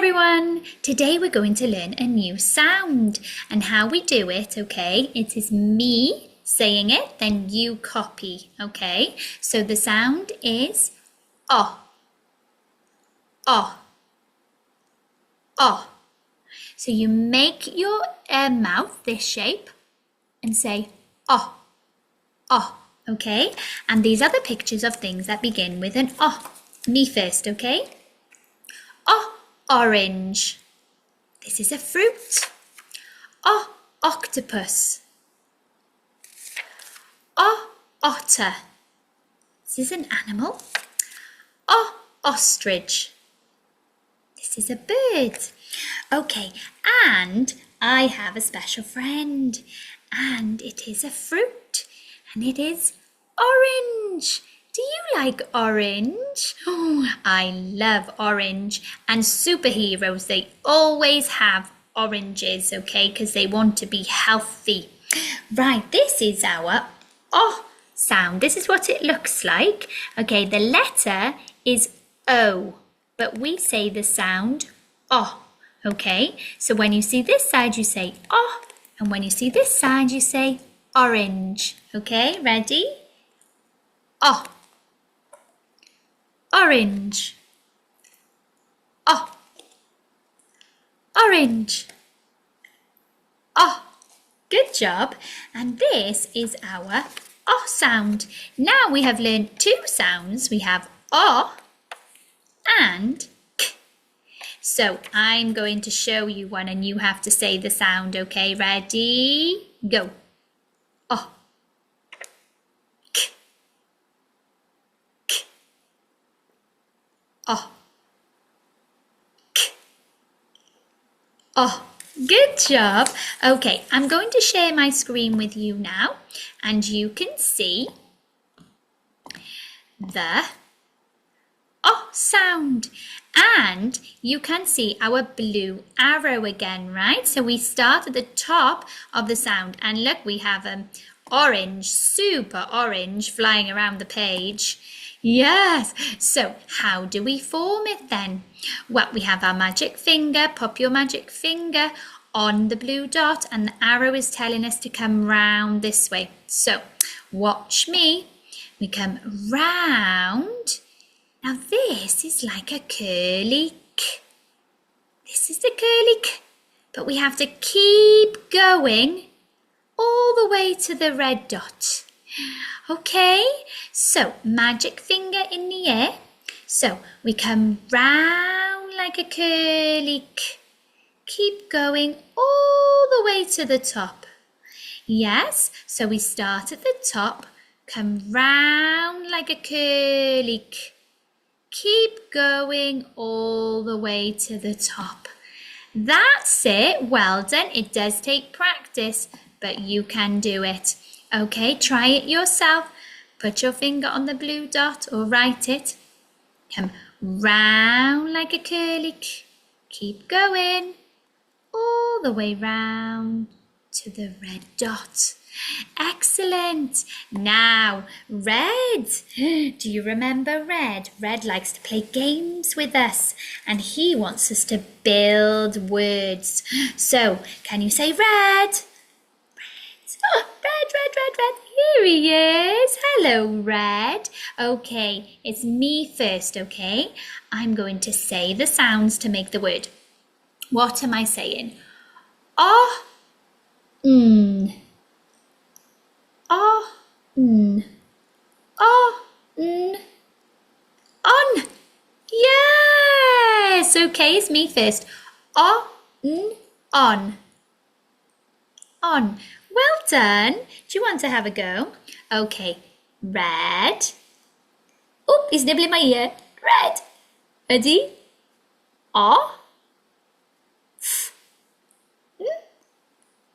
everyone! Today we're going to learn a new sound and how we do it, okay? It is me saying it, then you copy, okay? So the sound is oh, oh, oh. So you make your mouth this shape and say oh, oh, okay? And these are the pictures of things that begin with an oh. Me first, okay? Oh, orange. This is a fruit. Oh, octopus. Oh, otter. This is an animal. Oh, ostrich. This is a bird. Okay, and I have a special friend, and it is a fruit, and it is orange. Do you like orange? Oh, I love orange. And superheroes, they always have oranges, okay? Because they want to be healthy. Right, this is our oh sound. This is what it looks like. Okay, the letter is O, but we say the sound oh, okay? So when you see this side, you say oh, and when you see this side, you say orange. Okay, ready? Oh. Orange. Oh. Orange. Oh. Good job. And this is our oh sound. Now we have learned two sounds. We have oh and k. So I'm going to show you one and you have to say the sound, okay? Ready? Go. Oh. Oh. K. Oh, good job. Okay, I'm going to share my screen with you now and you can see the oh sound. And you can see our blue arrow again, right? So we start at the top of the sound and look, we have orange, super orange flying around the page. Yes, so how do we form it then? Well, we have our magic finger, pop your magic finger on the blue dot and the arrow is telling us to come round this way. So watch me, we come round. Now this is like a curly K. This is the curly K, but we have to keep going all the way to the red dot. Okay, so magic finger in the air. So we come round like a curly K. Keep going all the way to the top. Yes, so we start at the top, come round like a curly K. Keep going all the way to the top. That's it. Well done. It does take practice, but you can do it. Okay, try it yourself. Put your finger on the blue dot or write it. Come round like a curly K. Keep going all the way round to the red dot. Excellent. Now, Red. Do you remember Red? Red likes to play games with us and he wants us to build words. So, can you say Red? Oh, Red. Here he is. Hello, Red. Okay, it's me first, okay? I'm going to say the sounds to make the word. What am I saying? Oh, oh, on. Yes. Okay, it's me first. On. On. Well done. Do you want to have a go? Okay. Red. Oh, he's nibbling my ear. Red. Ready? Oh.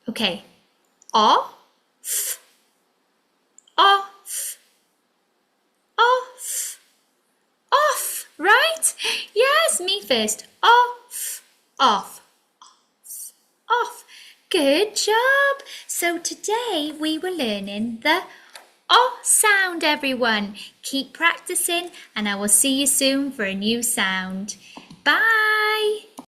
Okay. Off. Off. Off. Off. Right? Yes, me first. Off. Off. Off. Off. Good job. So today we were learning the oh sound, everyone. Keep practicing and I will see you soon for a new sound. Bye.